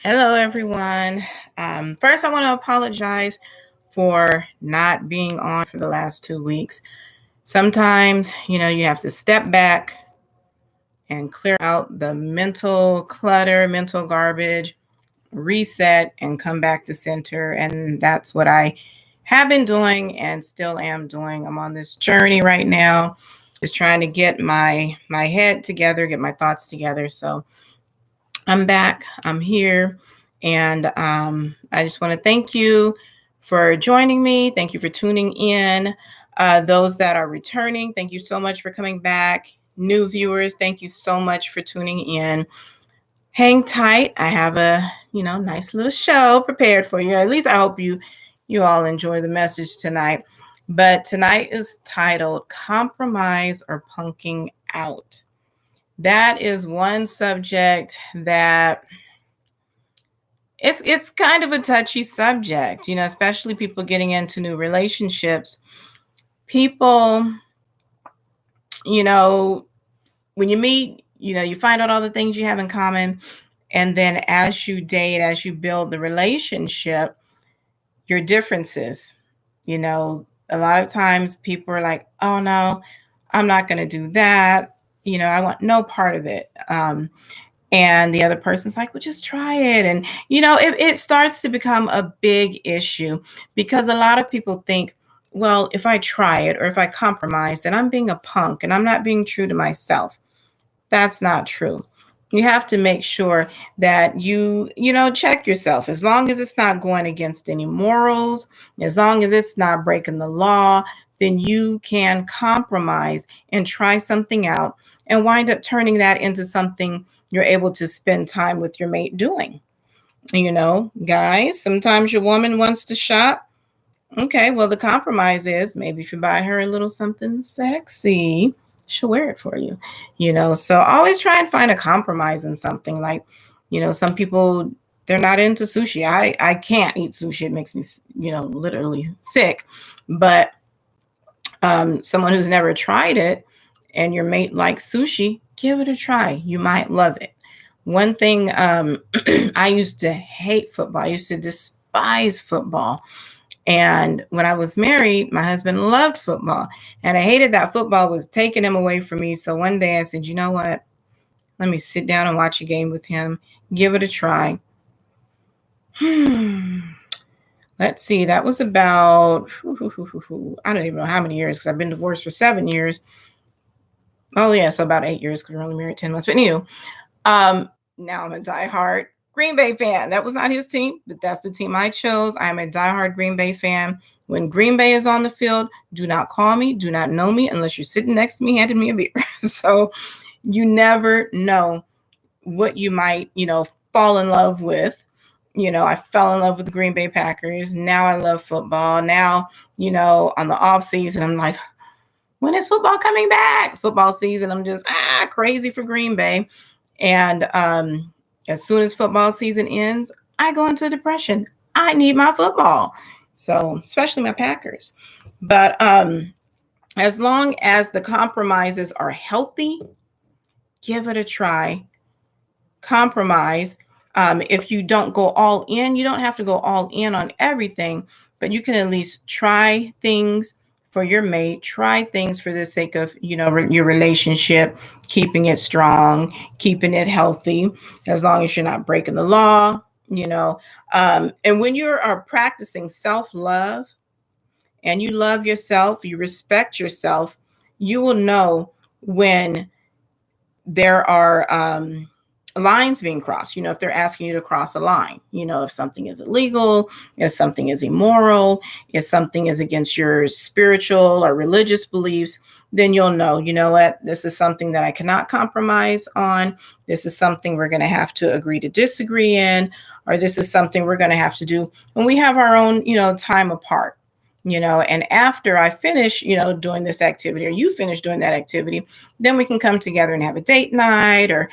Hello, everyone. First, I want to apologize for not being on for the last 2 weeks. Sometimes, you have to step back and clear out the mental clutter, mental garbage, reset, and come back to center. And that's what I have been doing and still am doing. I'm on this journey right now, just trying to get my head together, get my thoughts together. So I'm back. I'm here. And I just want to thank you for joining me. Thank you for tuning in. Those that are returning, thank you so much for coming back. New viewers, thank you so much for tuning in. Hang tight. I have a nice little show prepared for you. At least I hope you all enjoy the message tonight. But tonight is titled Compromise or Punking Out. That is one subject that it's kind of a touchy subject, especially people getting into new relationships. People, you know, when you meet, you find out all the things you have in common. And then as you date, as you build the relationship, your differences, a lot of times people are like, oh no, I'm not going to do that. I want no part of it. And the other person's like, well, just try it. And, it starts to become a big issue because a lot of people think, well, if I try it or if I compromise, then I'm being a punk and I'm not being true to myself. That's not true. You have to make sure that you check yourself. As long as it's not going against any morals, as long as it's not breaking the law, then you can compromise and try something out and wind up turning that into something you're able to spend time with your mate doing. Guys, sometimes your woman wants to shop. Okay, well, the compromise is maybe if you buy her a little something sexy, she'll wear it for you. So always try and find a compromise in something. Like, some people, they're not into sushi. I can't eat sushi. It makes me, literally sick. But someone who's never tried it and your mate likes sushi, give it a try. You might love it. One thing, I used to hate football. I used to despise football. And when I was married, my husband loved football. And I hated that football was taking him away from me. So one day I said, you know what? Let me sit down and watch a game with him, give it a try. Let's see, that was about, I don't even know how many years because I've been divorced for 7 years. Oh, yeah, so about 8 years because we're only married 10 months. But anyway, now I'm a diehard Green Bay fan. That was not his team, but that's the team I chose. I'm a diehard Green Bay fan. When Green Bay is on the field, do not call me, do not know me unless you're sitting next to me handing me a beer. So you never know what you might, fall in love with. I fell in love with the Green Bay Packers. Now I love football. Now, on the off season, I'm like, when is football coming back? Football season, I'm just crazy for Green Bay. And as soon as football season ends, I go into a depression. I need my football. So, especially my Packers. But as long as the compromises are healthy, give it a try. Compromise. If you don't go all in, you don't have to go all in on everything, but you can at least try things for your mate, try things for the sake of, your relationship, keeping it strong, keeping it healthy, as long as you're not breaking the law, and when you are practicing self-love and you love yourself, you respect yourself, you will know when there are lines being crossed, if they're asking you to cross a line, if something is illegal, if something is immoral, if something is against your spiritual or religious beliefs, then you'll know, what, this is something that I cannot compromise on. This is something we're going to have to agree to disagree in, or this is something we're going to have to do when we have our own, time apart. And after I finish, doing this activity, or you finish doing that activity, then we can come together and have a date night, or,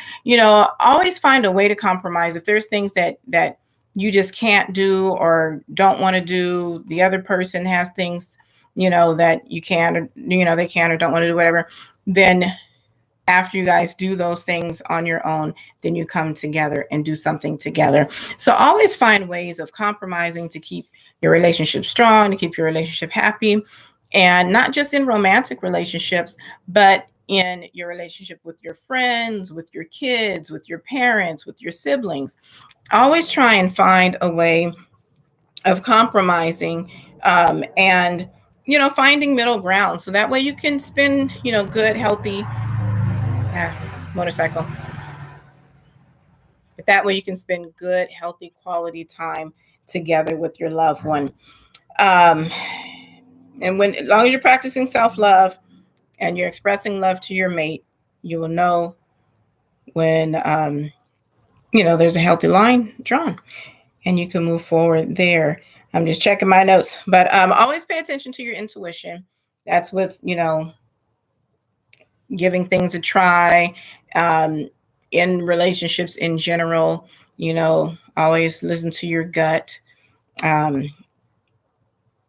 always find a way to compromise. If there's things that you just can't do or don't want to do, the other person has things, that you can, or, they can or don't want to do, whatever, then after you guys do those things on your own, then you come together and do something together. So always find ways of compromising to keep your relationship strong, to keep your relationship happy, and not just in romantic relationships, but in your relationship with your friends, with your kids, with your parents, with your siblings. Always try and find a way of compromising, and finding middle ground, so that way you can spend good, healthy, motorcycle, but that way you can spend good, healthy, quality time together with your loved one. um, and when, as long as you're practicing self-love and you're expressing love to your mate, you will know when there's a healthy line drawn, and you can move forward there. I'm just checking my notes, but always pay attention to your intuition. That's with giving things a try, um, in relationships in general. Always listen to your gut. Um,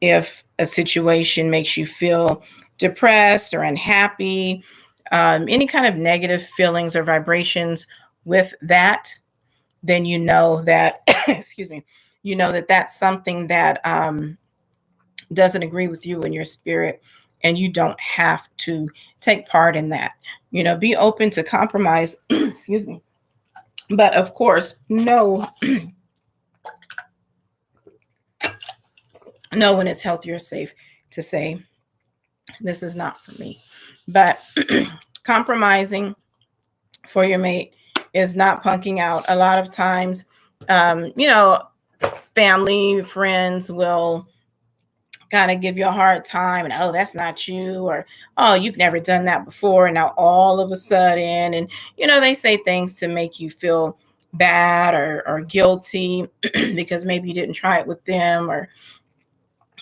if a situation makes you feel depressed or unhappy, any kind of negative feelings or vibrations with that, then you know that, excuse me, that's something that doesn't agree with you and your spirit, and you don't have to take part in that. Be open to compromise, excuse me, but of course, know when it's healthy or safe to say, this is not for me. But compromising for your mate is not punking out. A lot of times, family, friends will kind of give you a hard time, and oh, that's not you, or oh, you've never done that before, and now all of a sudden, and they say things to make you feel bad or guilty because maybe you didn't try it with them, or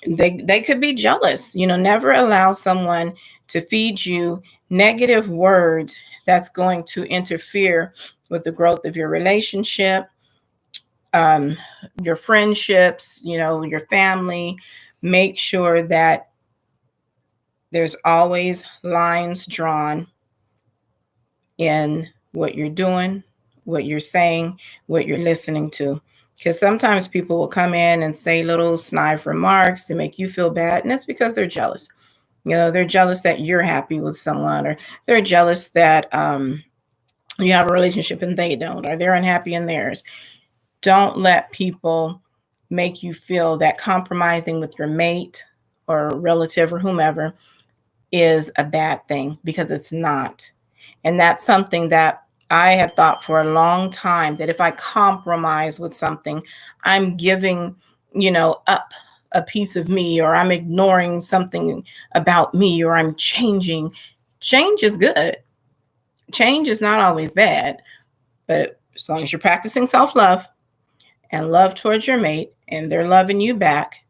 they could be jealous. Never allow someone to feed you negative words that's going to interfere with the growth of your relationship, um, your friendships, your family. Make sure that there's always lines drawn in what you're doing, what you're saying, what you're listening to. Because sometimes people will come in and say little snide remarks to make you feel bad, and that's because they're jealous. They're jealous that you're happy with someone, or they're jealous that you have a relationship and they don't, or they're unhappy in theirs. Don't let people make you feel that compromising with your mate or relative or whomever is a bad thing, because it's not. And that's something that I had thought for a long time, that if I compromise with something, I'm giving, up a piece of me, or I'm ignoring something about me, or I'm changing. Change is good. Change is not always bad, but as long as you're practicing self-love and love towards your mate and they're loving you back,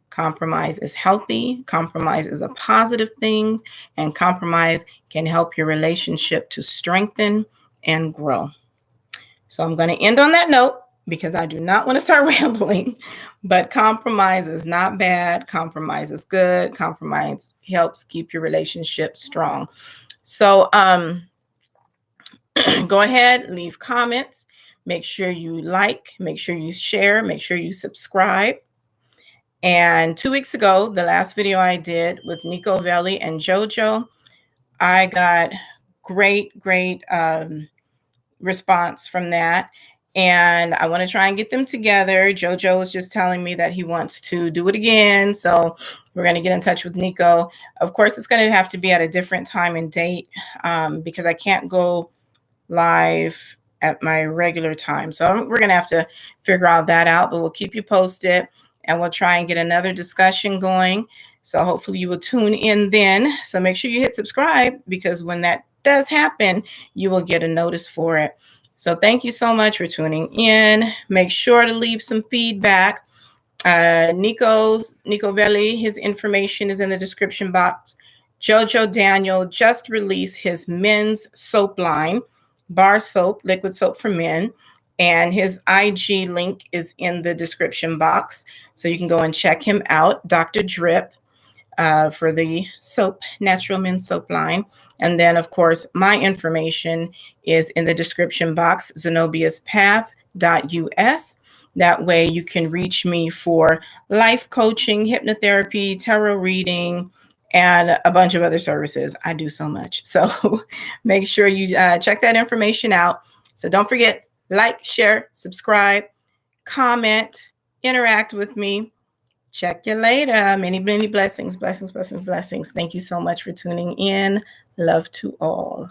compromise is healthy. Compromise is a positive thing, and compromise can help your relationship to strengthen and grow. So I'm going to end on that note, because I do not want to start rambling, but compromise is not bad. Compromise is good. Compromise helps keep your relationship strong. So go ahead, leave comments. Make sure you like, make sure you share, make sure you subscribe. And 2 weeks ago, the last video I did with Nekoveli and JoJo, I got great response from that. And I want to try and get them together. JoJo was just telling me that he wants to do it again. So we're going to get in touch with Nico. Of course, it's going to have to be at a different time and date, because I can't go live at my regular time. So we're going to have to figure all that out, but we'll keep you posted, and we'll try and get another discussion going. So hopefully you will tune in then. So make sure you hit subscribe, because when that does happen, you will get a notice for it. So thank you so much for tuning in. Make sure to leave some feedback. Nekoveli, his information is in the description box. JoJo Daniel just released his men's soap line, bar soap, liquid soap for men. And his IG link is in the description box. So you can go and check him out, Dr. Drip. for the soap, Natural Men soap line. And then, of course, my information is in the description box, zenobiaspath.us. That way you can reach me for life coaching, hypnotherapy, tarot reading, and a bunch of other services. I do so much. So make sure you check that information out. So don't forget, like, share, subscribe, comment, interact with me. Check you later. Many, many blessings, blessings, blessings, blessings. Thank you so much for tuning in. Love to all.